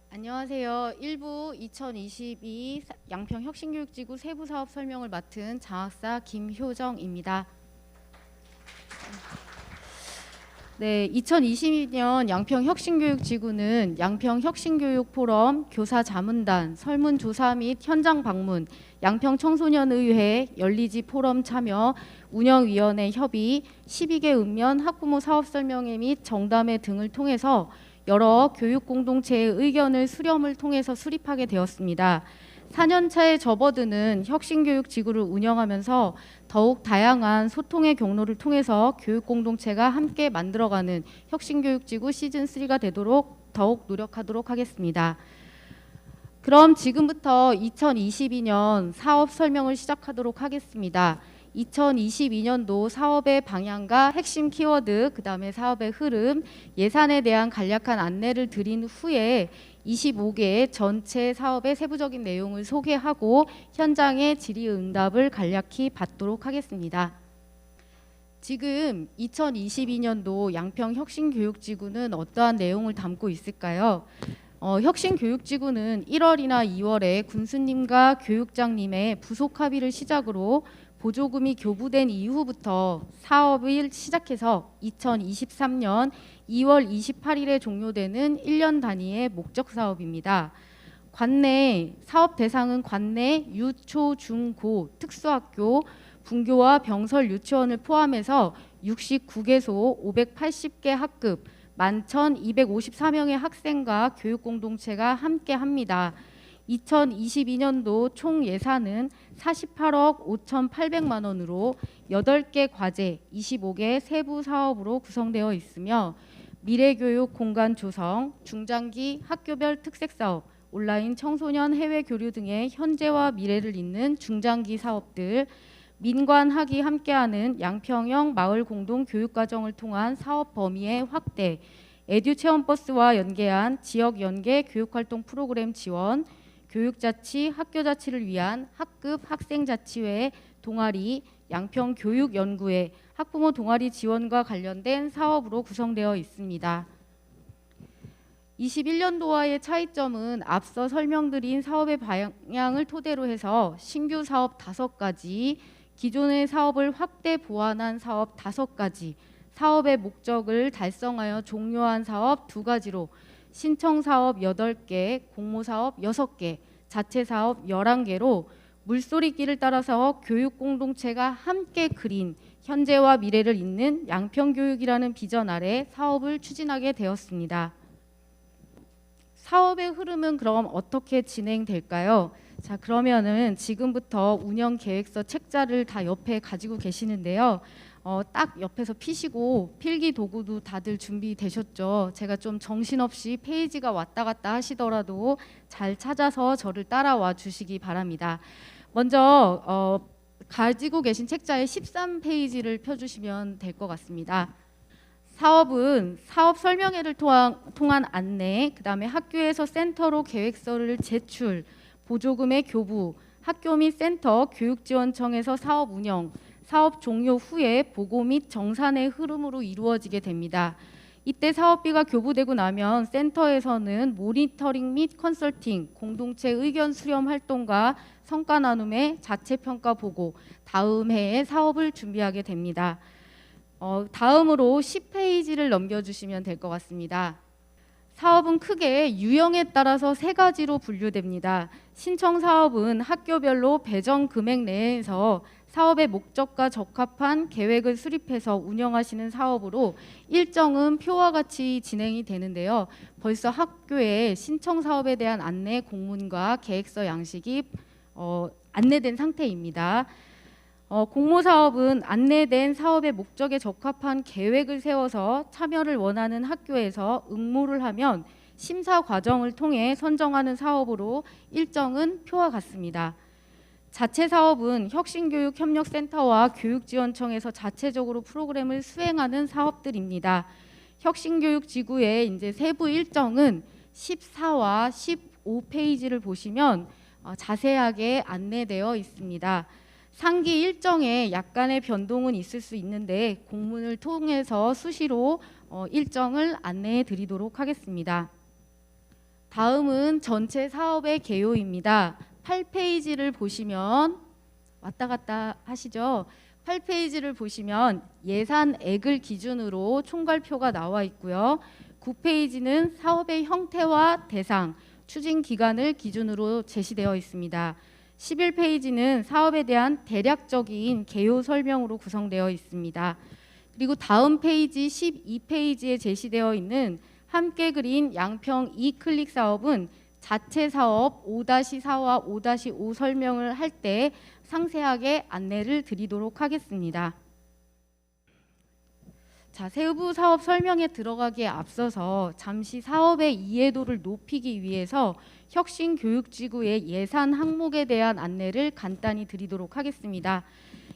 안녕하세요. 1부 2022 양평혁신교육지구 세부사업 설명을 맡은 장학사 김효정입니다. 네, 2022년 양평혁신교육지구는 양평혁신교육포럼, 교사자문단, 설문조사 및 현장 방문, 양평청소년의회, 열리지 포럼 참여, 운영위원회 협의, 12개 읍면 학부모 사업설명회 및 정담회 등을 통해서 여러 교육공동체의 의견을 수렴을 통해서 수립하게 되었습니다. 4년차에 접어드는 혁신교육지구를 운영하면서 더욱 다양한 소통의 경로를 통해서 교육공동체가 함께 만들어가는 혁신교육지구 시즌3가 되도록 더욱 노력하도록 하겠습니다. 그럼 지금부터 2022년 사업 설명을 시작하도록 하겠습니다. 2022년도 사업의 방향과 핵심 키워드, 그 다음에 사업의 흐름, 예산에 대한 간략한 안내를 드린 후에 25개 전체 사업의 세부적인 내용을 소개하고 현장의 질의응답을 간략히 받도록 하겠습니다. 지금 2022년도 양평혁신교육지구는 어떠한 내용을 담고 있을까요? 혁신교육지구는 1월이나 2월에 군수님과 교육장님의 부속 합의를 시작으로 보조금이 교부된 이후부터 사업을 시작해서 2023년 2월 28일에 종료되는 1년 단위의 목적 사업입니다. 관내 사업 대상은 관내 유, 초, 중, 고 특수학교, 분교와 병설 유치원을 포함해서 69개소 580개 학급 11,254명의 학생과 교육공동체가 함께합니다. 2022년도 총 예산은 48억 5,800만 원으로 8개 과제, 25개 세부 사업으로 구성되어 있으며 미래교육 공간 조성, 중장기 학교별 특색사업, 온라인 청소년 해외 교류 등의 현재와 미래를 잇는 중장기 사업들, 민관학이 함께하는 양평형 마을 공동 교육과정을 통한 사업 범위의 확대, 에듀체험버스와 연계한 지역 연계 교육활동 프로그램 지원, 교육자치, 학교자치를 위한 학급 학생자치회, 동아리, 양평교육연구회, 학부모 동아리 지원과 관련된 사업으로 구성되어 있습니다. 21년도와의 차이점은 앞서 설명드린 사업의 방향을 토대로 해서 신규 사업 5가지, 기존의 사업을 확대 보완한 사업 5가지, 사업의 목적을 달성하여 종료한 사업 2가지로 신청사업 8개, 공모사업 6개, 자체사업 11개로 물소리길을 따라서 교육공동체가 함께 그린 현재와 미래를 잇는 양평교육이라는 비전 아래 사업을 추진하게 되었습니다. 사업의 흐름은 그럼 어떻게 진행될까요? 자, 그러면은 지금부터 운영계획서 책자를 다 옆에 가지고 계시는데요. 딱 옆에서 피시고 필기 도구도 다들 준비되셨죠? 제가 좀 정신없이 페이지가 왔다 갔다 하시더라도 잘 찾아서 저를 따라와 주시기 바랍니다. 먼저 가지고 계신 책자의 13페이지를 펴주시면 될 것 같습니다. 사업은 사업 설명회를 통한 안내, 그 다음에 학교에서 센터로 계획서를 제출, 보조금의 교부, 학교 및 센터 교육지원청에서 사업 운영, 사업 종료 후에 보고 및 정산의 흐름으로 이루어지게 됩니다. 이때 사업비가 교부되고 나면 센터에서는 모니터링 및 컨설팅, 공동체 의견 수렴 활동과 성과 나눔의 자체 평가 보고, 다음 해에 사업을 준비하게 됩니다. 다음으로 10페이지를 넘겨주시면 될 것 같습니다. 사업은 크게 유형에 따라서 3가지로 분류됩니다. 신청 사업은 학교별로 배정 금액 내에서 사업의 목적과 적합한 계획을 수립해서 운영하시는 사업으로 일정은 표와 같이 진행이 되는데요. 벌써 학교에 신청 사업에 대한 안내 공문과 계획서 양식이 안내된 상태입니다. 공모사업은 안내된 사업의 목적에 적합한 계획을 세워서 참여를 원하는 학교에서 응모를 하면 심사 과정을 통해 선정하는 사업으로 일정은 표와 같습니다. 자체 사업은 혁신교육협력센터와 교육지원청에서 자체적으로 프로그램을 수행하는 사업들입니다. 혁신교육지구의 이제 세부 일정은 14와 15페이지를 보시면 자세하게 안내되어 있습니다. 상기 일정에 약간의 변동은 있을 수 있는데 공문을 통해서 수시로 일정을 안내해 드리도록 하겠습니다. 다음은 전체 사업의 개요입니다. 8페이지를 보시면 왔다 갔다 하시죠. 8페이지를 보시면 예산액을 기준으로 총괄표가 나와 있고요. 9페이지는 사업의 형태와 대상, 추진 기간을 기준으로 제시되어 있습니다. 11페이지는 사업에 대한 대략적인 개요 설명으로 구성되어 있습니다. 그리고 다음 페이지 12페이지에 제시되어 있는 함께 그린 양평 이클릭 사업은 자체 사업 5-4와 5-5 설명을 할 때 상세하게 안내를 드리도록 하겠습니다. 자, 세부 사업 설명에 들어가기에 앞서서 잠시 사업의 이해도를 높이기 위해서 혁신교육지구의 예산 항목에 대한 안내를 간단히 드리도록 하겠습니다.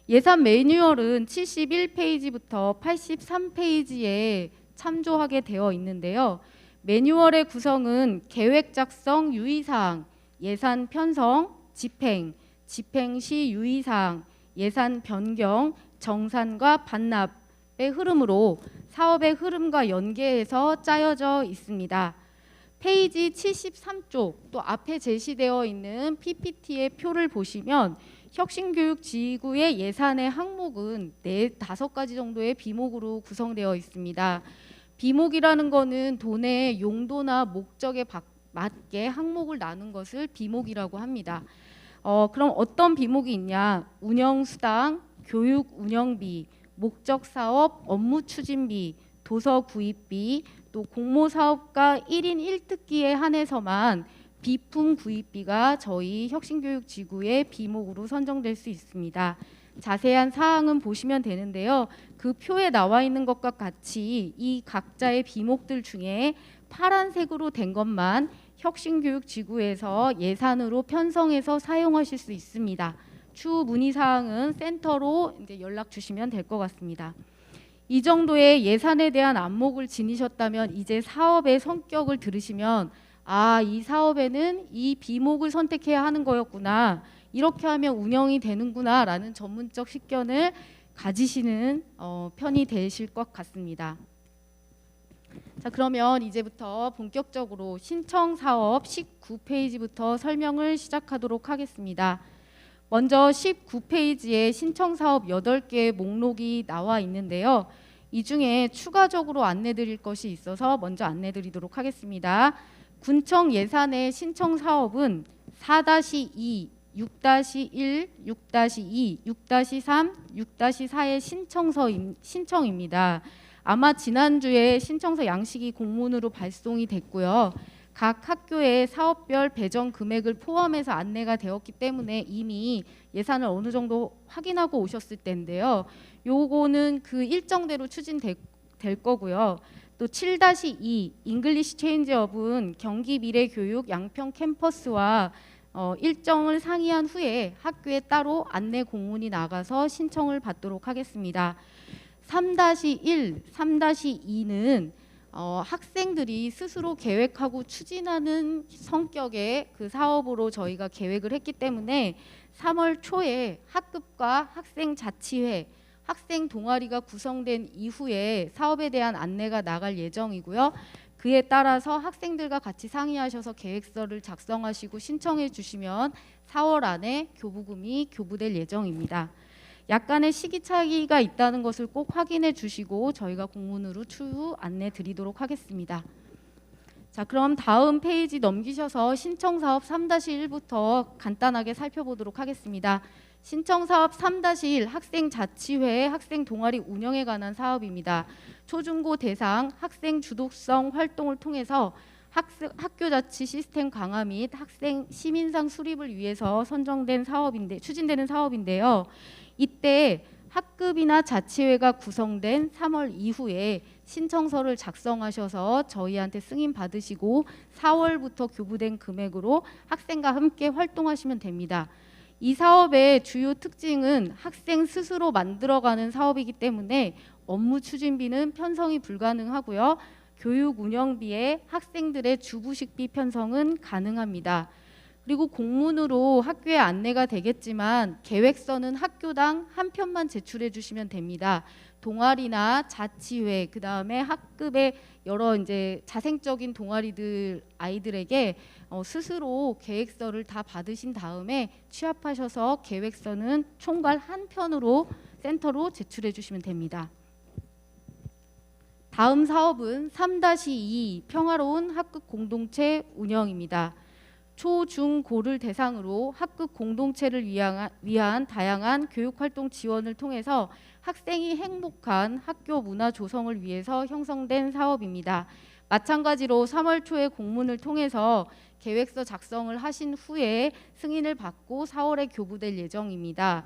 예산 매뉴얼은 71페이지부터 83페이지에 참조하게 되어 있는데요. 매뉴얼의 구성은 계획 작성 유의사항, 예산 편성, 집행, 집행 시 유의사항, 예산 변경, 정산과 반납의 흐름으로 사업의 흐름과 연계해서 짜여져 있습니다. 페이지 73쪽 또 앞에 제시되어 있는 PPT의 표를 보시면 혁신교육지구의 예산의 항목은 4-5가지 정도의 비목으로 구성되어 있습니다. 비목이라는 거는 돈의 용도나 목적에 맞게 항목을 나눈 것을 비목이라고 합니다. 그럼 어떤 비목이 있냐? 운영수당, 교육 운영비, 목적사업 업무 추진비, 도서 구입비, 또 공모사업가 1인 1특기에 한해서만 비품 구입비가 저희 혁신교육지구의 비목으로 선정될 수 있습니다. 자세한 사항은 보시면 되는데요. 그 표에 나와 있는 것과 같이 이 각자의 비목들 중에 파란색으로 된 것만 혁신교육지구에서 예산으로 편성해서 사용하실 수 있습니다. 추후 문의사항은 센터로 이제 연락 주시면 될 것 같습니다. 이 정도의 예산에 대한 안목을 지니셨다면 이제 사업의 성격을 들으시면 이 사업에는 이 비목을 선택해야 하는 거였구나. 이렇게 하면 운영이 되는구나 라는 전문적 식견을 가지시는 편이 되실 것 같습니다. 자, 그러면 이제부터 본격적으로 신청사업 19페이지부터 설명을 시작하도록 하겠습니다. 먼저 19페이지에 신청사업 8개의 목록이 나와 있는데요. 이 중에 추가적으로 안내드릴 것이 있어서 먼저 안내드리도록 하겠습니다. 군청 예산의 신청사업은 4-2, 6-1, 6-2, 6-3, 6-4의 신청입니다. 아마 지난주에 신청서 양식이 공문으로 발송이 됐고요. 각 학교의 사업별 배정 금액을 포함해서 안내가 되었기 때문에 이미 예산을 어느 정도 확인하고 오셨을 텐데요. 요거는 그 일정대로 추진될 거고요. 또 7-2 잉글리시 체인지업은 경기미래교육 양평 캠퍼스와 일정을 상의한 후에 학교에 따로 안내 공문이 나가서 신청을 받도록 하겠습니다. 3-1, 3-2는 학생들이 스스로 계획하고 추진하는 성격의 그 사업으로 저희가 계획을 했기 때문에 3월 초에 학급과 학생자치회, 학생 동아리가 구성된 이후에 사업에 대한 안내가 나갈 예정이고요. 그에 따라서 학생들과 같이 상의하셔서 계획서를 작성하시고 신청해 주시면 4월 안에 교부금이 교부될 예정입니다. 약간의 시기 차이가 있다는 것을 꼭 확인해 주시고 저희가 공문으로 추후 안내 드리도록 하겠습니다. 자, 그럼 다음 페이지 넘기셔서 신청사업 3-1부터 간단하게 살펴보도록 하겠습니다. 신청사업 3-1 학생자치회 학생 동아리 운영에 관한 사업입니다. 초중고 대상 학생 주도성 활동을 통해서 학교자치 시스템 강화 및 학생 시민상 수립을 위해서 추진되는 사업인데요. 이때 학급이나 자치회가 구성된 3월 이후에 신청서를 작성하셔서 저희한테 승인 받으시고 4월부터 교부된 금액으로 학생과 함께 활동하시면 됩니다. 이 사업의 주요 특징은 학생 스스로 만들어가는 사업이기 때문에 업무 추진비는 편성이 불가능하고요. 교육 운영비에 학생들의 주부식비 편성은 가능합니다. 그리고 공문으로 학교에 안내가 되겠지만 계획서는 학교당 한 편만 제출해 주시면 됩니다. 동아리나 자치회, 그다음에 학급의 여러 이제 자생적인 동아리들 아이들에게 스스로 계획서를 다 받으신 다음에 취합하셔서 계획서는 총괄 한 편으로 센터로 제출해 주시면 됩니다. 다음 사업은 3-2 평화로운 학급 공동체 운영입니다. 초, 중, 고를 대상으로 학급 공동체를 위한 다양한 교육활동 지원을 통해서 학생이 행복한 학교 문화 조성을 위해서 형성된 사업입니다. 마찬가지로 3월 초에 공문을 통해서 계획서 작성을 하신 후에 승인을 받고 4월에 교부될 예정입니다.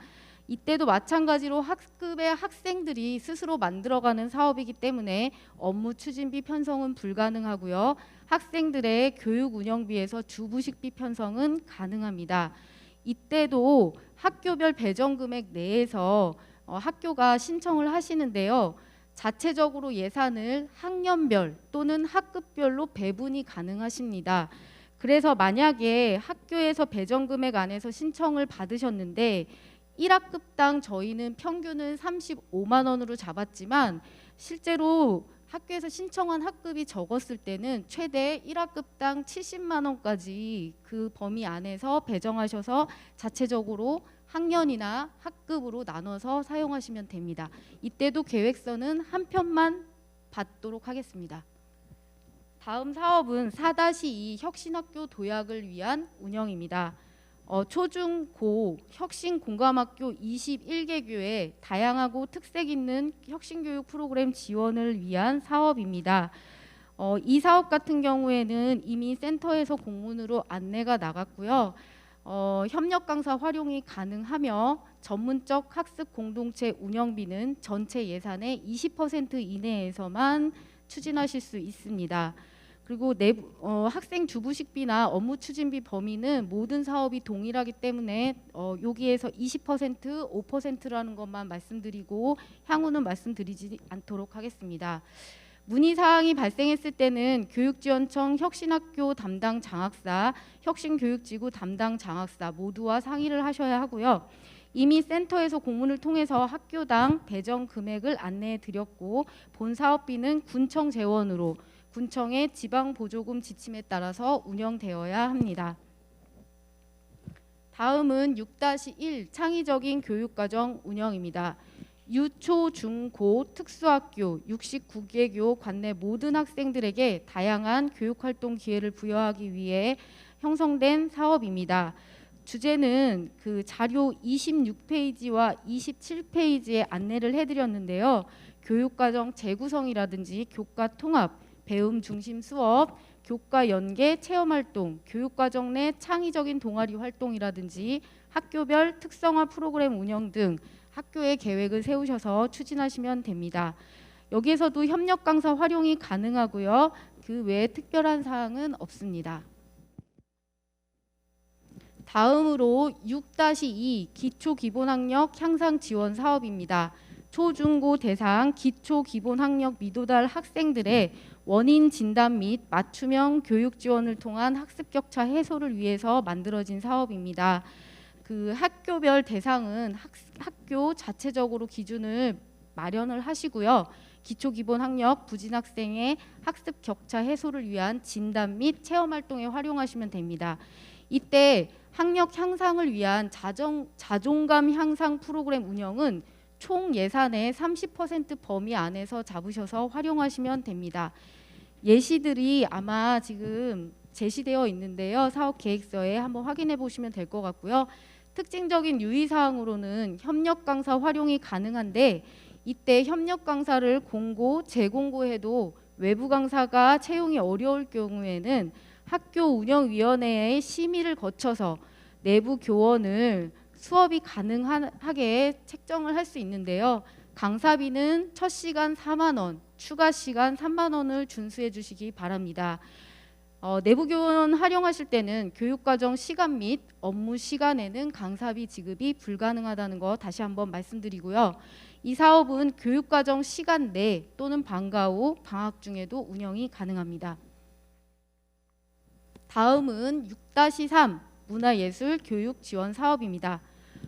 이때도 마찬가지로 학급의 학생들이 스스로 만들어가는 사업이기 때문에 업무 추진비 편성은 불가능하고요. 학생들의 교육 운영비에서 주부식비 편성은 가능합니다. 이때도 학교별 배정 금액 내에서 학교가 신청을 하시는데요. 자체적으로 예산을 학년별 또는 학급별로 배분이 가능하십니다. 그래서 만약에 학교에서 배정 금액 안에서 신청을 받으셨는데 1학급당 저희는 평균은 35만 원으로 잡았지만 실제로 학교에서 신청한 학급이 적었을 때는 최대 1학급당 70만 원까지 그 범위 안에서 배정하셔서 자체적으로 학년이나 학급으로 나눠서 사용하시면 됩니다. 이때도 계획서는 한 편만 받도록 하겠습니다. 다음 사업은 4-2 혁신학교 도약을 위한 운영입니다. 초중고 혁신공감학교 21개교에 다양하고 특색 있는 혁신교육 프로그램 지원을 위한 사업입니다. 이 사업 같은 경우에는 이미 센터에서 공문으로 안내가 나갔고요. 협력 강사 활용이 가능하며 전문적 학습 공동체 운영비는 전체 예산의 20% 이내에서만 추진하실 수 있습니다. 그리고 학생 주부식비나 업무 추진비 범위는 모든 사업이 동일하기 때문에 여기에서 20%, 5%라는 것만 말씀드리고 향후는 말씀드리지 않도록 하겠습니다. 문의사항이 발생했을 때는 교육지원청 혁신학교 담당 장학사, 혁신교육지구 담당 장학사 모두와 상의를 하셔야 하고요. 이미 센터에서 공문을 통해서 학교당 배정 금액을 안내해 드렸고 본 사업비는 군청 재원으로 군청의 지방보조금 지침에 따라서 운영되어야 합니다. 다음은 6-1 창의적인 교육과정 운영입니다. 유초, 중, 고 특수학교 69개교 관내 모든 학생들에게 다양한 교육활동 기회를 부여하기 위해 형성된 사업입니다. 주제는 그 자료 26페이지와 27페이지에 안내를 해드렸는데요. 교육과정 재구성이라든지 교과 통합, 배움 중심 수업, 교과 연계 체험활동, 교육과정 내 창의적인 동아리 활동이라든지 학교별 특성화 프로그램 운영 등 학교의 계획을 세우셔서 추진하시면 됩니다. 여기에서도 협력 강사 활용이 가능하고요. 그 외에 특별한 사항은 없습니다. 다음으로 6-2 기초기본학력 향상 지원 사업입니다. 초중고 대상 기초기본학력 미도달 학생들의 원인 진단 및 맞춤형 교육 지원을 통한 학습 격차 해소를 위해서 만들어진 사업입니다. 그 학교별 대상은 학교 자체적으로 기준을 마련을 하시고요. 기초기본학력 부진 학생의 학습 격차 해소를 위한 진단 및 체험 활동에 활용하시면 됩니다. 이때 학력 향상을 위한 자존감 향상 프로그램 운영은 총 예산의 30% 범위 안에서 잡으셔서 활용하시면 됩니다. 예시들이 아마 지금 제시되어 있는데요. 사업 계획서에 한번 확인해 보시면 될 것 같고요. 특징적인 유의사항으로는 협력 강사 활용이 가능한데 이때 협력 강사를 공고, 재공고해도 외부 강사가 채용이 어려울 경우에는 학교 운영위원회의 심의를 거쳐서 내부 교원을 수업이 가능하게 책정을 할 수 있는데요. 강사비는 첫 시간 4만 원, 추가 시간 3만 원을 준수해 주시기 바랍니다. 내부 교원 활용하실 때는 교육과정 시간 및 업무 시간에는 강사비 지급이 불가능하다는 거 다시 한번 말씀드리고요. 이 사업은 교육과정 시간 내 또는 방과 후 방학 중에도 운영이 가능합니다. 다음은 6-3 문화예술 교육 지원 사업입니다.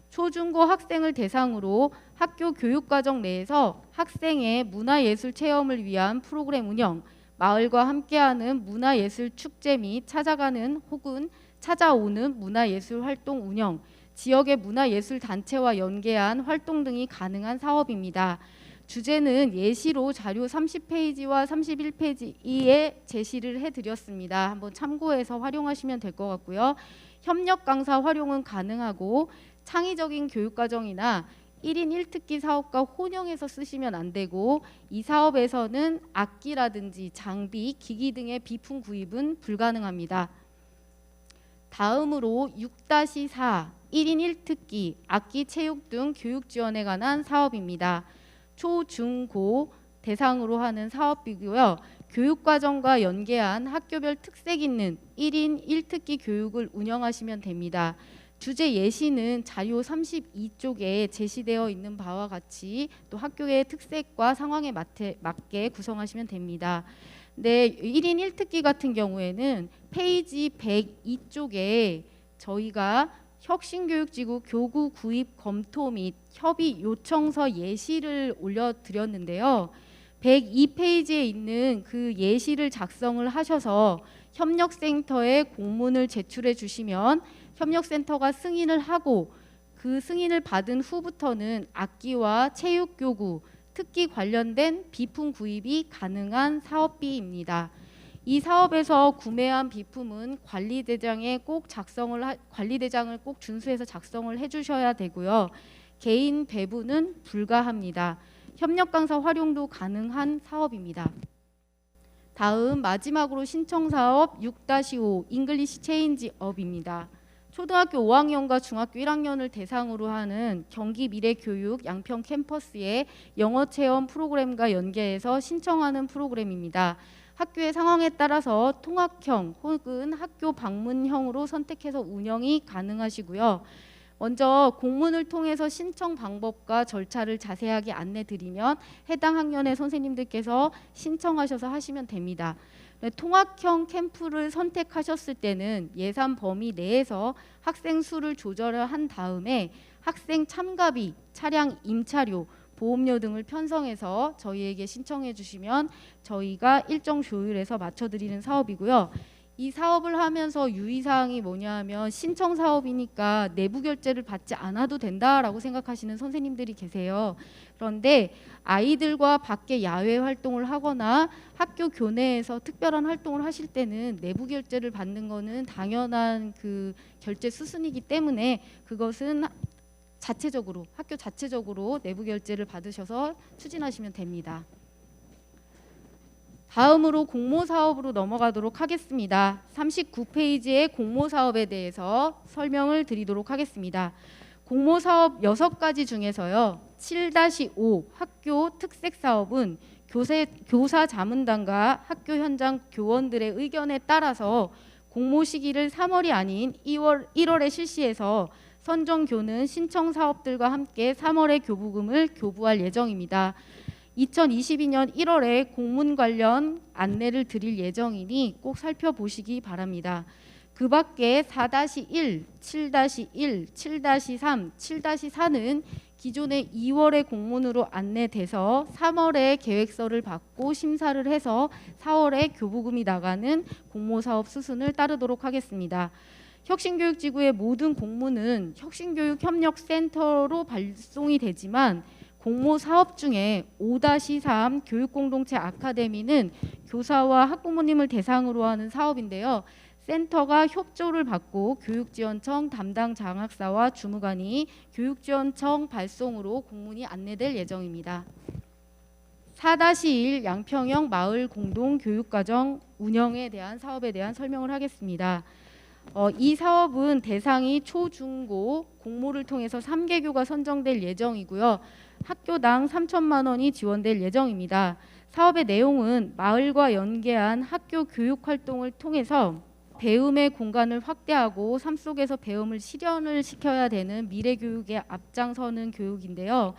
초중고 학생을 대상으로 학교 교육과정 내에서 학생의 문화예술 체험을 위한 프로그램 운영, 마을과 함께하는 문화예술 축제 및 찾아가는 혹은 찾아오는 문화예술 활동 운영, 지역의 문화예술 단체와 연계한 활동 등이 가능한 사업입니다. 주제는 예시로 자료 30페이지와 31페이지에 제시를 해드렸습니다. 한번 참고해서 활용하시면 될 것 같고요. 협력 강사 활용은 가능하고 창의적인 교육과정이나 1인 1특기 사업과 혼용해서 쓰시면 안 되고 이 사업에서는 악기라든지 장비, 기기 등의 비품 구입은 불가능합니다. 다음으로 6-4 1인 1특기, 악기, 체육 등 교육 지원에 관한 사업입니다. 초, 중, 고 대상으로 하는 사업이고요. 교육과정과 연계한 학교별 특색 있는 1인 1특기 교육을 운영하시면 됩니다. 주제 예시는 자료 32쪽에 제시되어 있는 바와 같이 또 학교의 특색과 상황에 맞게 구성하시면 됩니다. 네, 1인 1특기 같은 경우에는 페이지 102쪽에 저희가 혁신교육지구 교구 구입 검토 및 협의 요청서 예시를 올려드렸는데요. 102페이지에 있는 그 예시를 작성을 하셔서 협력센터에 공문을 제출해 주시면 협력센터가 승인을 하고 그 승인을 받은 후부터는 악기와 체육교구, 특기 관련된 비품 구입이 가능한 사업비입니다. 이 사업에서 구매한 비품은 관리대장을 꼭 준수해서 작성을 해주셔야 되고요. 개인 배부는 불가합니다. 협력 강사 활용도 가능한 사업입니다. 다음 마지막으로 신청 사업 6-5 잉글리시 체인지 업입니다. 초등학교 5학년과 중학교 1학년을 대상으로 하는 경기 미래교육 양평 캠퍼스의 영어 체험 프로그램과 연계해서 신청하는 프로그램입니다. 학교의 상황에 따라서 통학형 혹은 학교 방문형으로 선택해서 운영이 가능하시고요. 먼저 공문을 통해서 신청 방법과 절차를 자세하게 안내 드리면 해당 학년의 선생님들께서 신청하셔서 하시면 됩니다. 통학형 캠프를 선택하셨을 때는 예산 범위 내에서 학생 수를 조절을 한 다음에 학생 참가비, 차량 임차료, 보험료 등을 편성해서 저희에게 신청해 주시면 저희가 일정 조율해서 맞춰드리는 사업이고요. 이 사업을 하면서 유의사항이 뭐냐면 신청 사업이니까 내부 결제를 받지 않아도 된다라고 생각하시는 선생님들이 계세요. 그런데 아이들과 밖에 야외 활동을 하거나 학교 교내에서 특별한 활동을 하실 때는 내부 결제를 받는 거는 당연한 그 결제 수순이기 때문에 그것은 학교 자체적으로 내부 결제를 받으셔서 추진하시면 됩니다. 다음으로 공모사업으로 넘어가도록 하겠습니다. 39페이지의 공모사업에 대해서 설명을 드리도록 하겠습니다. 공모사업 6가지 중에서요. 7-5 학교 특색사업은 교사 자문단과 학교 현장 교원들의 의견에 따라서 공모 시기를 3월이 아닌 1월에 실시해서 선정교는 신청 사업들과 함께 3월에 교부금을 교부할 예정입니다. 2022년 1월에 공문 관련 안내를 드릴 예정이니 꼭 살펴보시기 바랍니다. 그 밖에 4-1, 7-1, 7-3, 7-4는 기존의 2월에 공문으로 안내돼서 3월에 계획서를 받고 심사를 해서 4월에 교부금이 나가는 공모사업 수순을 따르도록 하겠습니다. 혁신교육지구의 모든 공문은 혁신교육협력센터로 발송이 되지만 공모 사업 중에 5-3 교육공동체 아카데미는 교사와 학부모님을 대상으로 하는 사업인데요. 센터가 협조를 받고 교육지원청 담당 장학사와 주무관이 교육지원청 발송으로 공문이 안내될 예정입니다. 4-1 양평형 마을 공동 교육과정 운영에 대한 사업에 대한 설명을 하겠습니다. 이 사업은 대상이 초, 중, 고 공모를 통해서 3개교가 선정될 예정이고요. 학교당 3천만 원이 지원될 예정입니다. 사업의 내용은 마을과 연계한 학교 교육 활동을 통해서 배움의 공간을 확대하고 삶 속에서 배움을 실현을 시켜야 되는 미래 교육에 앞장서는 교육인데요.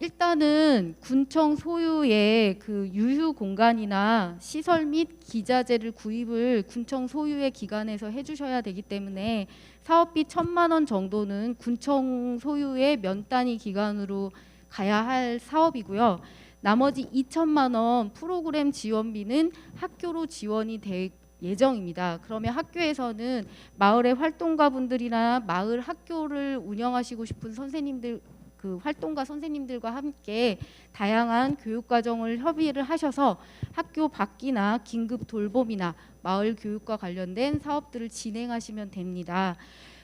일단은 군청 소유의 그 유휴 공간이나 시설 및 기자재를 구입을 군청 소유의 기관에서 해주셔야 되기 때문에 사업비 1,000만 원 정도는 군청 소유의 면 단위 기관으로 가야 할 사업이고요. 나머지 2,000만 원 프로그램 지원비는 학교로 지원이 될 예정입니다. 그러면 학교에서는 마을의 활동가분들이나 마을 학교를 운영하시고 싶은 선생님들, 그 활동가 선생님들과 함께 다양한 교육과정을 협의를 하셔서 학교 밖이나 긴급 돌봄이나 마을 교육과 관련된 사업들을 진행하시면 됩니다.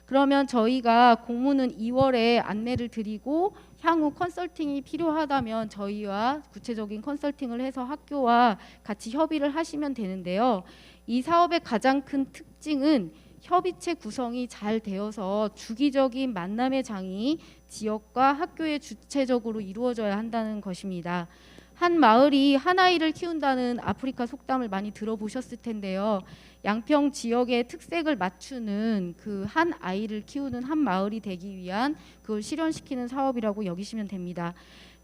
그러면 저희가 공문은 2월에 안내를 드리고 향후 컨설팅이 필요하다면 저희와 구체적인 컨설팅을 해서 학교와 같이 협의를 하시면 되는데요. 이 사업의 가장 큰 특징은 협의체 구성이 잘 되어서 주기적인 만남의 장이 지역과 학교에 주체적으로 이루어져야 한다는 것입니다. 한 마을이 한 아이를 키운다는 아프리카 속담을 많이 들어보셨을 텐데요. 양평 지역의 특색을 맞추는 그 한 아이를 키우는 한 마을이 되기 위한 그걸 실현시키는 사업이라고 여기시면 됩니다.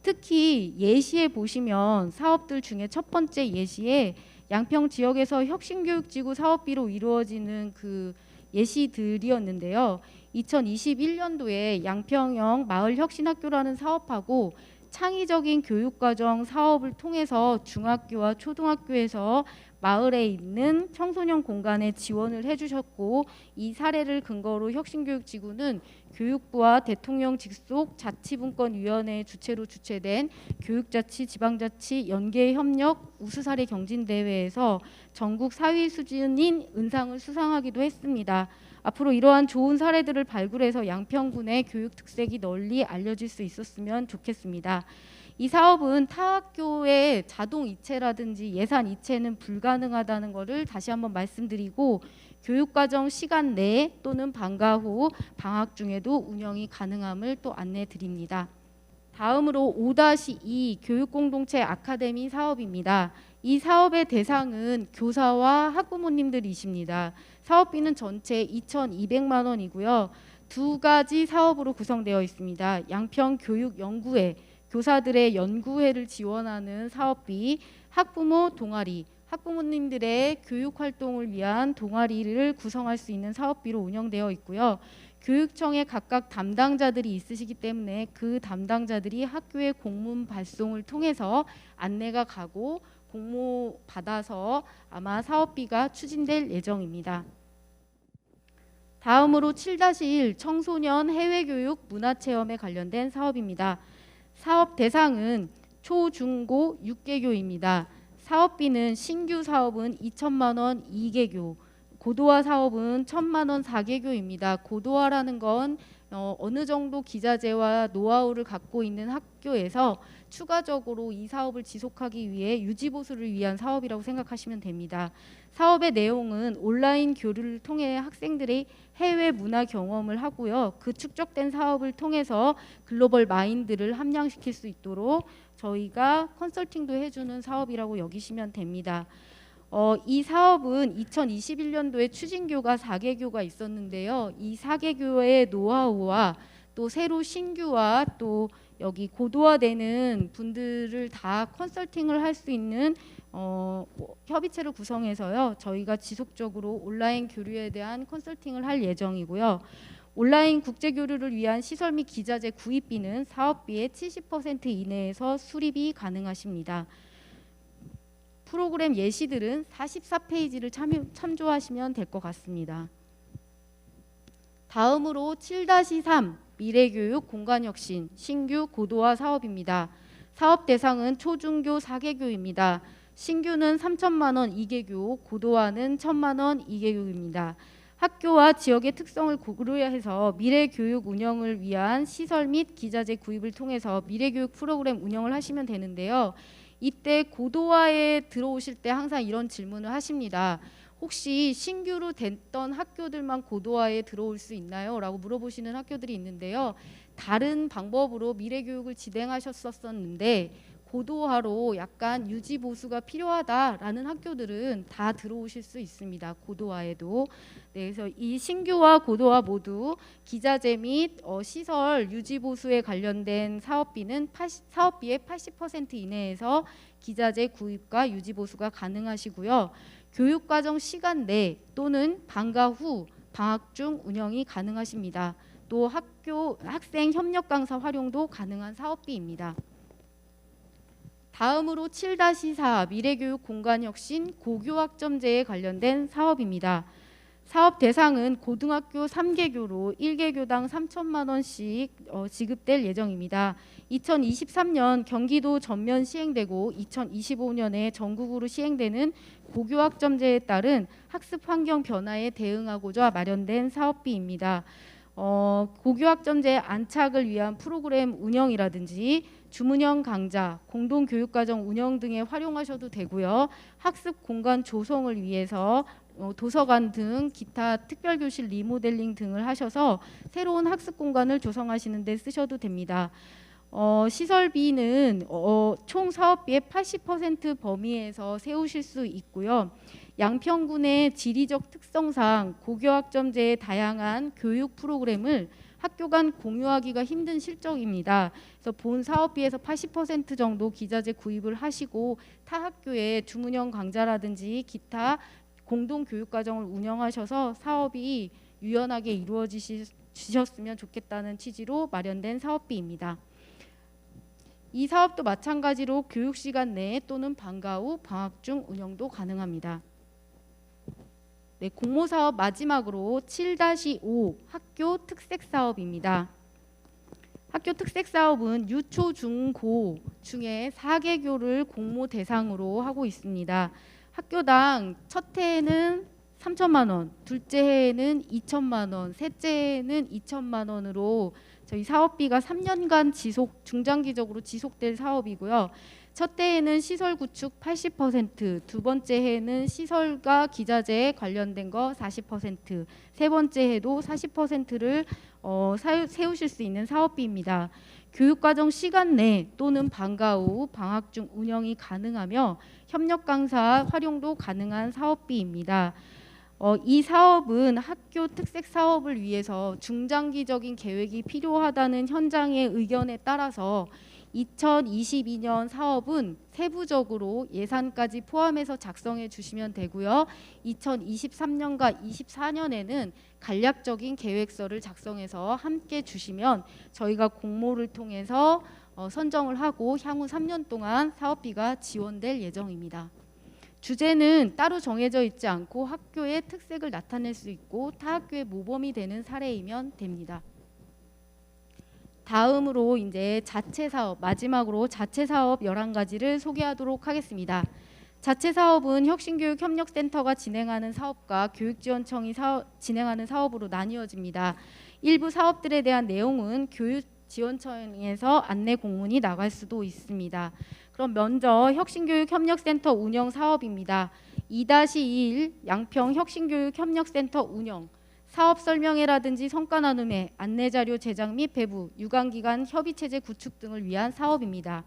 특히 예시에 보시면 사업들 중에 첫 번째 예시에 양평 지역에서 혁신교육지구 사업비로 이루어지는 그 예시들이었는데요. 2021년도에 양평형 마을혁신학교라는 사업하고 창의적인 교육과정 사업을 통해서 중학교와 초등학교에서 마을에 있는 청소년 공간에 지원을 해주셨고, 이 사례를 근거로 혁신교육지구는 교육부와 대통령 직속 자치분권위원회 주체로 주최된 교육자치, 지방자치 연계협력 우수사례 경진대회에서 전국 4위 수준인 은상을 수상하기도 했습니다. 앞으로 이러한 좋은 사례들을 발굴해서 양평군의 교육 특색이 널리 알려질 수 있었으면 좋겠습니다. 이 사업은 타 학교의 자동 이체라든지 예산 이체는 불가능하다는 것을 다시 한번 말씀드리고, 교육과정 시간 내 또는 방과 후 방학 중에도 운영이 가능함을 또 안내 드립니다. 다음으로 5-2 교육공동체 아카데미 사업입니다. 이 사업의 대상은 교사와 학부모님들이십니다. 사업비는 전체 2,200만 원이고요. 두 가지 사업으로 구성되어 있습니다. 양평교육연구회, 교사들의 연구회를 지원하는 사업비, 학부모 동아리, 학부모님들의 교육활동을 위한 동아리를 구성할 수 있는 사업비로 운영되어 있고요. 교육청에 각각 담당자들이 있으시기 때문에 그 담당자들이 학교의 공문 발송을 통해서 안내가 가고 공모 받아서 아마 사업비가 추진될 예정입니다. 다음으로 7-1 청소년 해외교육 문화체험에 관련된 사업입니다. 사업 대상은 초, 중, 고 6개교입니다. 사업비는 신규 사업은 2,000만 원 2개교, 고도화 사업은 1,000만 원 4개교입니다. 고도화라는 건 어느 정도 기자재와 노하우를 갖고 있는 학교에서 추가적으로 이 사업을 지속하기 위해 유지보수를 위한 사업이라고 생각하시면 됩니다. 사업의 내용은 온라인 교류를 통해 학생들이 해외 문화 경험을 하고요. 그 축적된 사업을 통해서 글로벌 마인드를 함양시킬 수 있도록 저희가 컨설팅도 해주는 사업이라고 여기시면 됩니다. 이 사업은 2021년도에 추진교가 4개교가 있었는데요. 이 4개교의 노하우와 또 새로 신규와 또 여기 고도화되는 분들을 다 컨설팅을 할 수 있는 협의체를 구성해서요. 저희가 지속적으로 온라인 교류에 대한 컨설팅을 할 예정이고요. 온라인 국제 교류를 위한 시설 및 기자재 구입비는 사업비의 70% 이내에서 수립이 가능하십니다. 프로그램 예시들은 44페이지를 참조하시면 될 것 같습니다. 다음으로 7-3 미래교육 공간혁신 신규 고도화 사업입니다. 사업 대상은 초중교 4개교입니다. 신규는 3,000만 원 2개교, 고도화는 1,000만 원 2개교입니다. 학교와 지역의 특성을 고려해서 미래교육 운영을 위한 시설 및 기자재 구입을 통해서 미래교육 프로그램 운영을 하시면 되는데요. 이때 고도화에 들어오실 때 항상 이런 질문을 하십니다. 혹시 신규로 됐던 학교들만 고도화에 들어올 수 있나요? 라고 물어보시는 학교들이 있는데요. 다른 방법으로 미래교육을 진행하셨었는데 고도화로 약간 유지 보수가 필요하다라는 학교들은 다 들어오실 수 있습니다. 고도화에도. 네, 그래서 이 신규와 고도화 모두 기자재 및 시설 유지 보수에 관련된 사업비는 사업비의 80% 이내에서 기자재 구입과 유지 보수가 가능하시고요. 교육과정 시간 내 또는 방과 후 방학 중 운영이 가능하십니다. 또 학생 협력 강사 활용도 가능한 사업비입니다. 다음으로 7-4 미래교육 공간혁신 고교학점제에 관련된 사업입니다. 사업 대상은 고등학교 3개교로 1개교당 3천만 원씩 지급될 예정입니다. 2023년 경기도 전면 시행되고 2025년에 전국으로 시행되는 고교학점제에 따른 학습 환경 변화에 대응하고자 마련된 사업비입니다. 고교학점제 안착을 위한 프로그램 운영이라든지 주문형 강좌, 공동교육과정 운영 등에 활용하셔도 되고요. 학습 공간 조성을 위해서 도서관 등 기타 특별교실 리모델링 등을 하셔서 새로운 학습 공간을 조성하시는 데 쓰셔도 됩니다. 시설비는 총 사업비의 80% 범위에서 세우실 수 있고요. 양평군의 지리적 특성상 고교학점제의 다양한 교육 프로그램을 학교 간 공유하기가 힘든 실정입니다. 그래서 본 사업비에서 80% 정도 기자재 구입을 하시고 타 학교에 주문형 강좌라든지 기타 공동교육과정을 운영하셔서 사업이 유연하게 이루어지셨으면 좋겠다는 취지로 마련된 사업비입니다. 이 사업도 마찬가지로 교육시간 내에 또는 방과 후 방학 중 운영도 가능합니다. 네, 공모사업 마지막으로 7-5 학교 특색사업입니다. 학교 특색사업은 유초, 중, 고 중에 4개교를 공모 대상으로 하고 있습니다. 학교당 첫 해에는 3천만 원, 둘째 해에는 2천만 원, 셋째 해에는 2천만 원으로 저희 사업비가 3년간 중장기적으로 지속될 사업이고요. 첫 해에는 시설 구축 80%, 두 번째 해에는 시설과 기자재에 관련된 거 40%, 세 번째 해도 40%를 세우실 수 있는 사업비입니다. 교육과정 시간 내 또는 방과 후 방학 중 운영이 가능하며 협력 강사 활용도 가능한 사업비입니다. 이 사업은 학교 특색 사업을 위해서 중장기적인 계획이 필요하다는 현장의 의견에 따라서 2022년 사업은 세부적으로 예산까지 포함해서 작성해 주시면 되고요. 2023년과 24년에는 간략적인 계획서를 작성해서 함께 주시면 저희가 공모를 통해서 선정을 하고 향후 3년 동안 사업비가 지원될 예정입니다. 주제는 따로 정해져 있지 않고 학교의 특색을 나타낼 수 있고 타 학교의 모범이 되는 사례이면 됩니다. 다음으로 이제 자체 사업, 마지막으로 자체 사업 11가지를 소개하도록 하겠습니다. 자체 사업은 혁신교육협력센터가 진행하는 사업과 교육지원청이 진행하는 사업으로 나뉘어집니다. 일부 사업들에 대한 내용은 교육지원청에서 안내 공문이 나갈 수도 있습니다. 그럼 먼저 혁신교육협력센터 운영 사업입니다. 2-1 양평 혁신교육협력센터 운영, 사업 설명회라든지 성과 나눔회, 안내자료 제작 및 배부, 유관기관 협의체제 구축 등을 위한 사업입니다.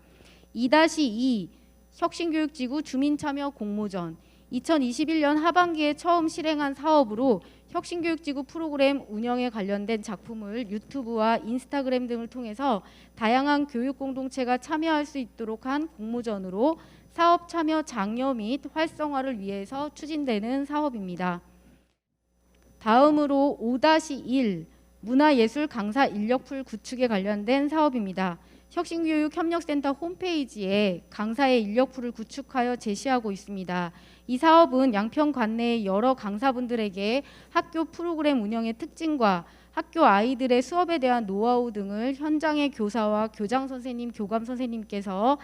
2-2 혁신교육지구 주민참여 공모전, 2021년 하반기에 처음 실행한 사업으로 혁신교육지구 프로그램 운영에 관련된 작품을 유튜브와 인스타그램 등을 통해서 다양한 교육 공동체가 참여할 수 있도록 한 공모전으로 사업 참여 장려 및 활성화를 위해서 추진되는 사업입니다. 다음으로 5-1 문화예술 강사 인력풀 구축에 관련된 사업입니다. 혁신교육협력센터 홈페이지에 강사의 인력풀을 구축하여 제시하고 있습니다. 이 사업은 양평 관내의 여러 강사분들에게 학교 프로그램 운영의 특징과 학교 아이들의 수업에 대한 노하우 등을 현장의 교사와 교장 선생님, 교감 선생님께서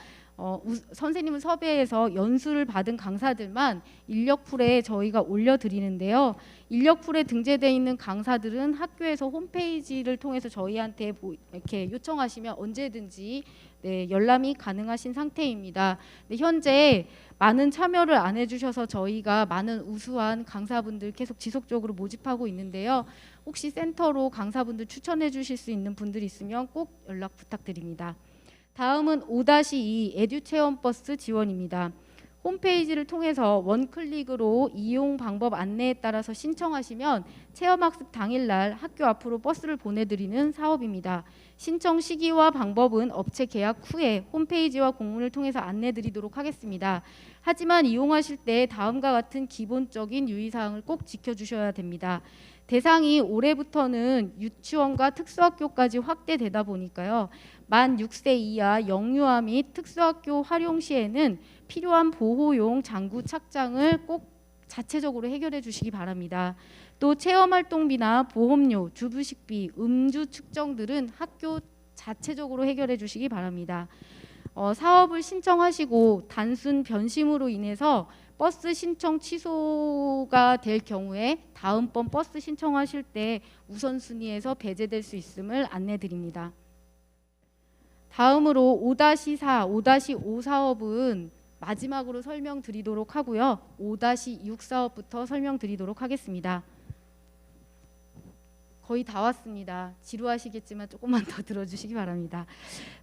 선생님을 섭외해서 연수를 받은 강사들만 인력풀에 저희가 올려드리는데요. 인력풀에 등재되어 있는 강사들은 학교에서 홈페이지를 통해서 저희한테 이렇게 요청하시면 언제든지 열람이 가능하신 상태입니다. 현재 많은 참여를 안 해주셔서 저희가 많은 우수한 강사분들 계속 지속적으로 모집하고 있는데요. 혹시 센터로 강사분들 추천해 주실 수 있는 분들이 있으면 꼭 연락 부탁드립니다. 다음은 5-2 에듀체험버스 지원입니다. 홈페이지를 통해서 원클릭으로 이용 방법 안내에 따라서 신청하시면 체험학습 당일날 학교 앞으로 버스를 보내드리는 사업입니다. 신청 시기와 방법은 업체 계약 후에 홈페이지와 공문을 통해서 안내드리도록 하겠습니다. 하지만 이용하실 때 다음과 같은 기본적인 유의사항을 꼭 지켜주셔야 됩니다. 대상이 올해부터는 유치원과 특수학교까지 확대되다 보니까요. 만 6세 이하 영유아 및 특수학교 활용 시에는 필요한 보호용 장구 착장을 꼭 자체적으로 해결해 주시기 바랍니다. 또 체험활동비나 보험료, 주부식비, 음주 측정들은 학교 자체적으로 해결해 주시기 바랍니다. 사업을 신청하시고 단순 변심으로 인해서 버스 신청 취소가 될 경우에 다음번 버스 신청하실 때 우선순위에서 배제될 수 있음을 안내드립니다. 다음으로 5-4, 5-5 사업은 마지막으로 설명드리도록 하고요. 5-6 사업부터 설명드리도록 하겠습니다. 거의 다 왔습니다. 지루하시겠지만 조금만 더 들어주시기 바랍니다.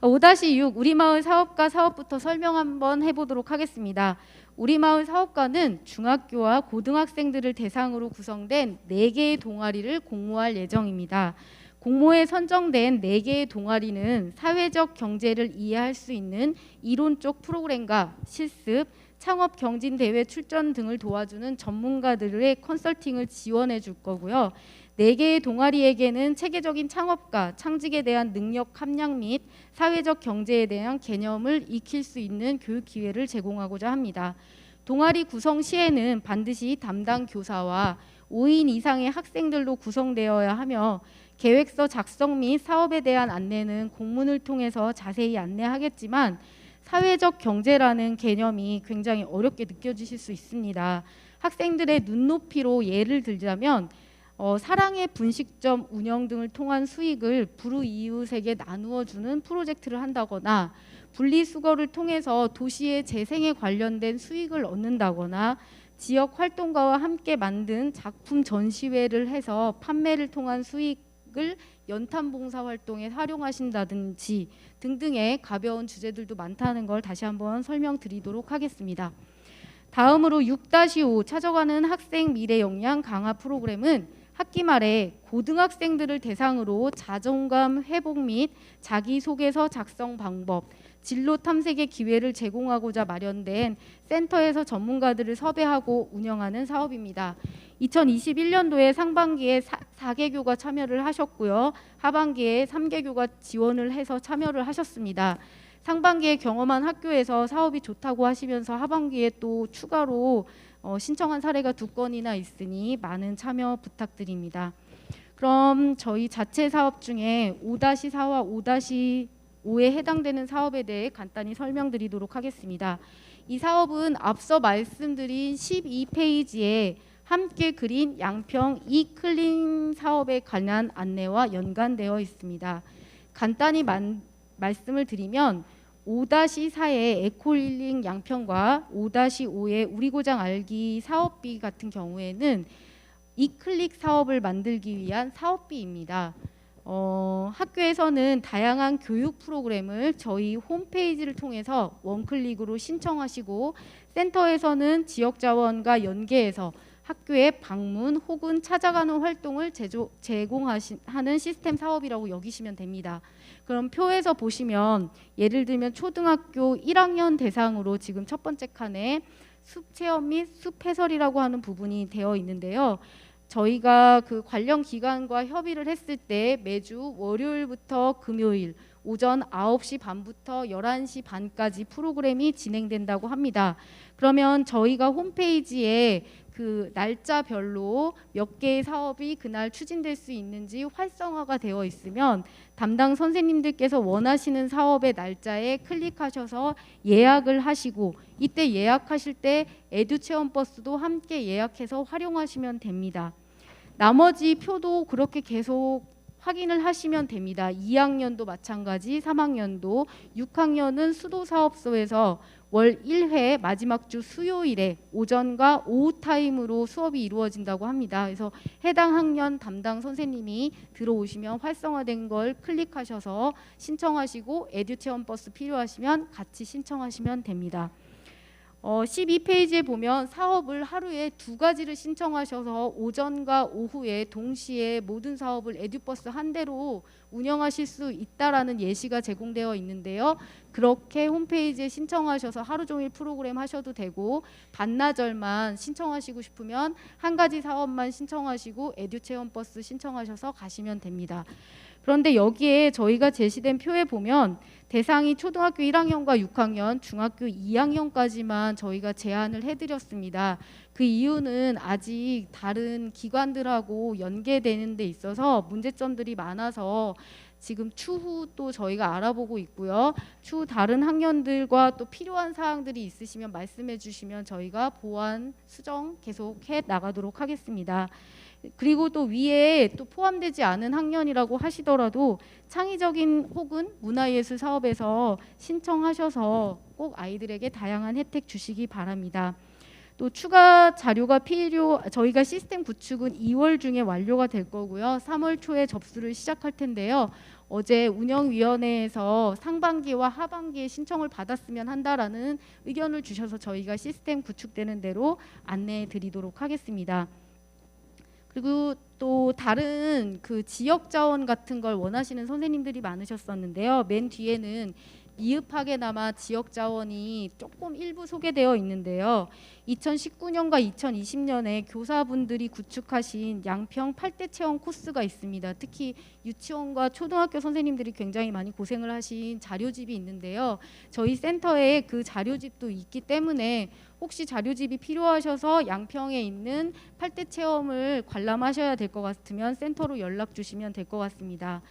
5-6 우리마을 사업가 사업부터 설명 한번 해보도록 하겠습니다. 우리마을 사업가는 중학교와 고등학생들을 대상으로 구성된 4개의 동아리를 공모할 예정입니다. 공모에 선정된 4개의 동아리는 사회적 경제를 이해할 수 있는 이론적 프로그램과 실습, 창업 경진대회 출전 등을 도와주는 전문가들의 컨설팅을 지원해 줄 거고요. 4개의 동아리에게는 체계적인 창업과 창직에 대한 능력 함량 및 사회적 경제에 대한 개념을 익힐 수 있는 교육 기회를 제공하고자 합니다. 동아리 구성 시에는 반드시 담당 교사와 5인 이상의 학생들로 구성되어야 하며 계획서 작성 및 사업에 대한 안내는 공문을 통해서 자세히 안내하겠지만 사회적 경제라는 개념이 굉장히 어렵게 느껴지실 수 있습니다. 학생들의 눈높이로 예를 들자면 사랑의 분식점 운영 등을 통한 수익을 불우이웃에게 나누어 주는 프로젝트를 한다거나 분리수거를 통해서 도시의 재생에 관련된 수익을 얻는다거나 지역 활동가와 함께 만든 작품 전시회를 해서 판매를 통한 수익을 연탄 봉사 활동에 활용하신다든지 등등의 가벼운 주제들도 많다는 걸 다시 한번 설명드리도록 하겠습니다. 다음으로 6-5 찾아가는 학생 미래 역량 강화 프로그램은 학기 말에 고등학생들을 대상으로 자존감 회복 및 자기소개서 작성 방법, 진로 탐색의 기회를 제공하고자 마련된 센터에서 전문가들을 섭외하고 운영하는 사업입니다. 2021년도에 상반기에 4개교가 참여를 하셨고요. 하반기에 3개교가 지원을 해서 참여를 하셨습니다. 상반기에 경험한 학교에서 사업이 좋다고 하시면서 하반기에 또 추가로 신청한 사례가 2건이나 있으니 많은 참여 부탁드립니다. 그럼 저희 자체 사업 중에 5-4와 5-5에 해당되는 사업에 대해 간단히 설명드리도록 하겠습니다. 이 사업은 앞서 말씀드린 12페이지에 함께 그린 양평 이클린 사업에 관한 안내와 연관되어 있습니다. 간단히 말씀을 드리면 5-4의 에코힐링 양평과 5-5의 우리고장 알기 사업비 같은 경우에는 이클릭 사업을 만들기 위한 사업비입니다. 학교에서는 다양한 교육 프로그램을 저희 홈페이지를 통해서 원클릭으로 신청하시고 센터에서는 지역자원과 연계해서 학교에 방문 혹은 찾아가는 활동을 제공하는 시스템 사업이라고 여기시면 됩니다. 그럼 표에서 보시면 예를 들면 초등학교 1학년 대상으로 지금 첫 번째 칸에 숲 체험 및 숲 해설이라고 하는 부분이 되어 있는데요. 저희가 그 관련 기관과 협의를 했을 때 매주 월요일부터 금요일 오전 9시 반부터 11시 반까지 프로그램이 진행된다고 합니다. 그러면 저희가 홈페이지에 그 날짜별로 몇 개의 사업이 그날 추진될 수 있는지 활성화가 되어 있으면 담당 선생님들께서 원하시는 사업의 날짜에 클릭하셔서 예약을 하시고 이때 예약하실 때 에듀체험버스도 함께 예약해서 활용하시면 됩니다. 나머지 표도 그렇게 계속 확인을 하시면 됩니다. 2학년도 마찬가지, 3학년도, 6학년은 수도사업소에서 월 1회 마지막 주 수요일에 오전과 오후 타임으로 수업이 이루어진다고 합니다. 그래서 해당 학년 담당 선생님이 들어오시면 활성화된 걸 클릭하셔서 신청하시고 에듀체험버스 필요하시면 같이 신청하시면 됩니다. 12페이지에 보면 사업을 하루에 2가지를 신청하셔서 오전과 오후에 동시에 모든 사업을 에듀버스 한 대로 운영하실 수 있다라는 예시가 제공되어 있는데요. 그렇게 홈페이지에 신청하셔서 하루 종일 프로그램 하셔도 되고, 반나절만 신청하시고 싶으면 한 가지 사업만 신청하시고 에듀체험버스 신청하셔서 가시면 됩니다. 그런데 여기에 저희가 제시된 표에 보면 대상이 초등학교 1학년과 6학년, 중학교 2학년까지만 저희가 제한을 해드렸습니다. 그 이유는 아직 다른 기관들하고 연계되는 데 있어서 문제점들이 많아서 지금 추후 또 저희가 알아보고 있고요. 추후 다른 학년들과 또 필요한 사항들이 있으시면 말씀해 주시면 저희가 보완, 수정 계속 해 나가도록 하겠습니다. 그리고 또 위에 또 포함되지 않은 학년이라고 하시더라도 창의적인 혹은 문화예술 사업에서 신청하셔서 꼭 아이들에게 다양한 혜택 주시기 바랍니다. 또 추가 자료가 저희가 시스템 구축은 2월 중에 완료가 될 거고요. 3월 초에 접수를 시작할 텐데요. 어제 운영위원회에서 상반기와 하반기에 신청을 받았으면 한다라는 의견을 주셔서 저희가 시스템 구축되는 대로 안내해 드리도록 하겠습니다. 그리고 또 다른 그 지역 자원 같은 걸 원하시는 선생님들이 많으셨었는데요. 맨 뒤에는 미흡하게나마 지역 자원이 조금 일부 소개되어 있는데요. 2019년과 2020년에 교사분들이 구축하신 양평 8대 체험 코스가 있습니다. 특히 유치원과 초등학교 선생님들이 굉장히 많이 고생을 하신 자료집이 있는데요. 저희 센터에 그 자료집도 있기 때문에 혹시 자료집이 필요하셔서 양평에 있는 8대 체험을 관람하셔야 될 것 같으면 센터로 연락 주시면 될 것 같습니다.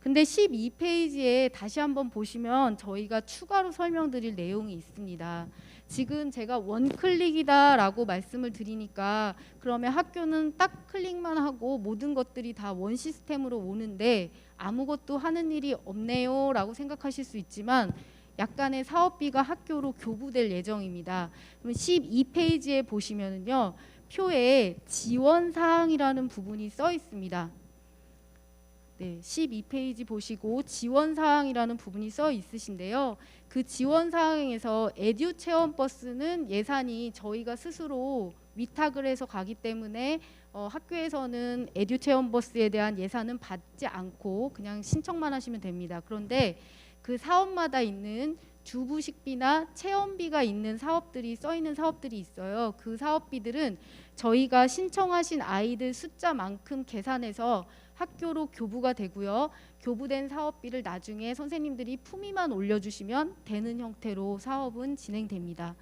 근데 12페이지에 다시 한번 보시면 저희가 추가로 설명드릴 내용이 있습니다. 지금 제가 원클릭이다 라고 말씀을 드리니까 그러면 학교는 딱 클릭만 하고 모든 것들이 다 원 시스템으로 오는데 아무것도 하는 일이 없네요 라고 생각하실 수 있지만 약간의 사업비가 학교로 교부될 예정입니다. 그럼 12페이지에 보시면은요, 표에 지원사항이라는 부분이 써 있습니다. 네, 12페이지 보시고 지원사항이라는 부분이 써 있으신데요. 그 지원사항에서 에듀체험버스는 예산이 저희가 스스로 위탁을 해서 가기 때문에 학교에서는 에듀체험버스에 대한 예산은 받지 않고 그냥 신청만 하시면 됩니다. 그런데 그 사업마다 있는 주부식비나 체험비가 있는 사업들이 써 있는 사업들이 있어요. 그 사업비들은 저희가 신청하신 아이들 숫자만큼 계산해서 학교로 교부가 되고요. 교부된 사업비를 나중에 선생님들이 품위만 올려주시면 되는 형태로 사업은 진행됩니다.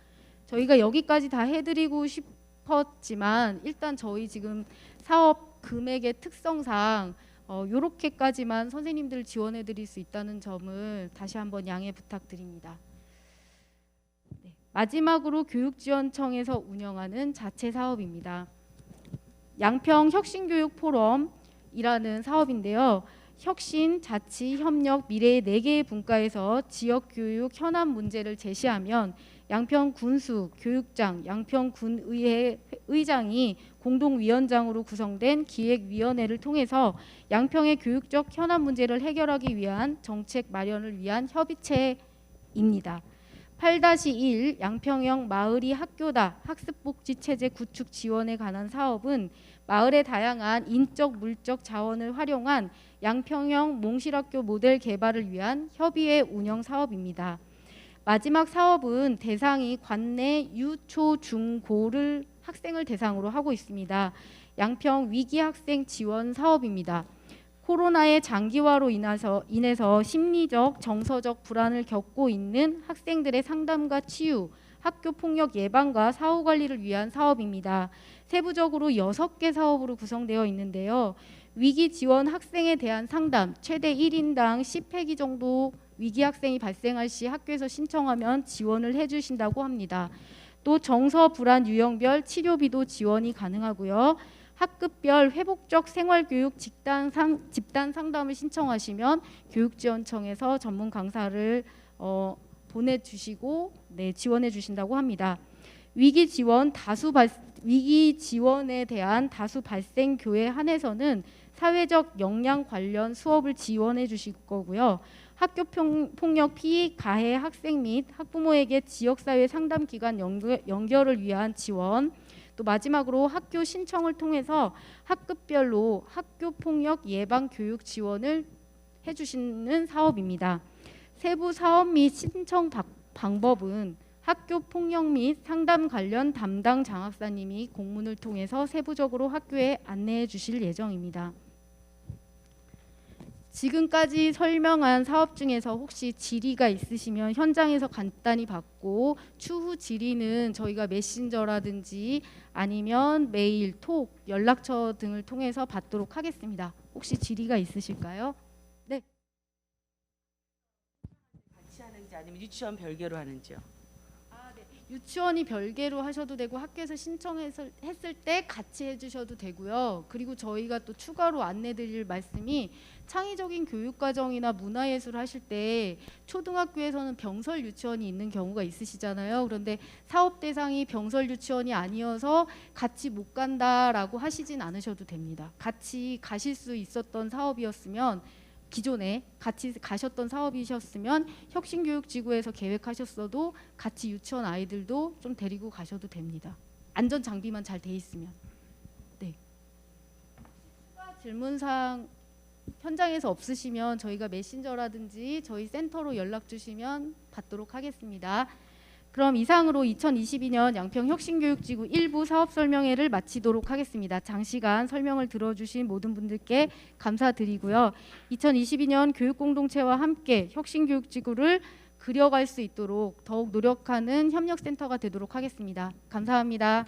저희가 여기까지 다 해드리고 싶었지만 일단 저희 지금 사업 금액의 특성상 요렇게까지만 선생님들 지원해 드릴 수 있다는 점을 다시 한번 양해 부탁드립니다. 네, 마지막으로 교육지원청에서 운영하는 자체 사업입니다. 양평 혁신교육 포럼이라는 사업인데요. 혁신, 자치, 협력, 미래의 4개의 분과에서 지역교육 현안 문제를 제시하면 양평 군수, 교육장, 양평 군의회 의장이 공동위원장으로 구성된 기획위원회를 통해서 양평의 교육적 현안 문제를 해결하기 위한 정책 마련을 위한 협의체입니다. 8-1 양평형 마을이 학교다 학습복지체제 구축 지원에 관한 사업은 마을의 다양한 인적 물적 자원을 활용한 양평형 몽실학교 모델 개발을 위한 협의회 운영 사업입니다. 마지막 사업은 대상이 관내 유초 중고를 학생을 대상으로 하고 있습니다. 양평 위기 학생 지원 사업입니다. 코로나의 장기화로 인해서 심리적, 정서적 불안을 겪고 있는 학생들의 상담과 치유, 학교 폭력 예방과 사후 관리를 위한 사업입니다. 세부적으로 6개 사업으로 구성되어 있는데요. 위기 지원 학생에 대한 상담, 최대 1인당 10회기 정도 위기 학생이 발생할 시 학교에서 신청하면 지원을 해주신다고 합니다. 또 정서 불안 유형별 치료비도 지원이 가능하고요. 학급별 회복적 생활교육 집단 상담을 신청하시면 교육지원청에서 전문 강사를 보내주시고 지원해 주신다고 합니다. 위기 지원에 대한 다수 발생 교회 한해서는 사회적 역량 관련 수업을 지원해 주실 거고요. 학교 폭력 피해 가해 학생 및 학부모에게 지역사회 상담기관 연결을 위한 지원, 또 마지막으로 학교 신청을 통해서 학급별로 학교 폭력 예방 교육 지원을 해주시는 사업입니다. 세부 사업 및 신청 방법은 학교 폭력 및 상담 관련 담당 장학사님이 공문을 통해서 세부적으로 학교에 안내해 주실 예정입니다. 지금까지 설명한 사업 중에서 혹시 질의가 있으시면 현장에서 간단히 받고 추후 질의는 저희가 메신저라든지 아니면 메일, 톡, 연락처 등을 통해서 받도록 하겠습니다. 혹시 질의가 있으실까요? 네. 같이 하는지 아니면 유치원 별개로 하는지요? 유치원이 별개로 하셔도 되고 학교에서 신청했을 때 같이 해주셔도 되고요. 그리고 저희가 또 추가로 안내드릴 말씀이 창의적인 교육과정이나 문화예술 하실 때 초등학교에서는 병설 유치원이 있는 경우가 있으시잖아요. 그런데 사업 대상이 병설 유치원이 아니어서 같이 못 간다라고 하시진 않으셔도 됩니다. 같이 가실 수 있었던 사업이었으면 기존에 같이 가셨던 사업이셨으면 혁신교육지구에서 계획하셨어도 같이 유치원 아이들도 좀 데리고 가셔도 됩니다. 안전 장비만 잘 돼 있으면. 네. 추가 질문사항 현장에서 없으시면 저희가 메신저라든지 저희 센터로 연락 주시면 받도록 하겠습니다. 그럼 이상으로 2022년 양평혁신교육지구 일부 사업 설명회를 마치도록 하겠습니다. 장시간 설명을 들어주신 모든 분들께 감사드리고요. 2022년 교육공동체와 함께 혁신교육지구를 그려갈 수 있도록 더욱 노력하는 협력센터가 되도록 하겠습니다. 감사합니다.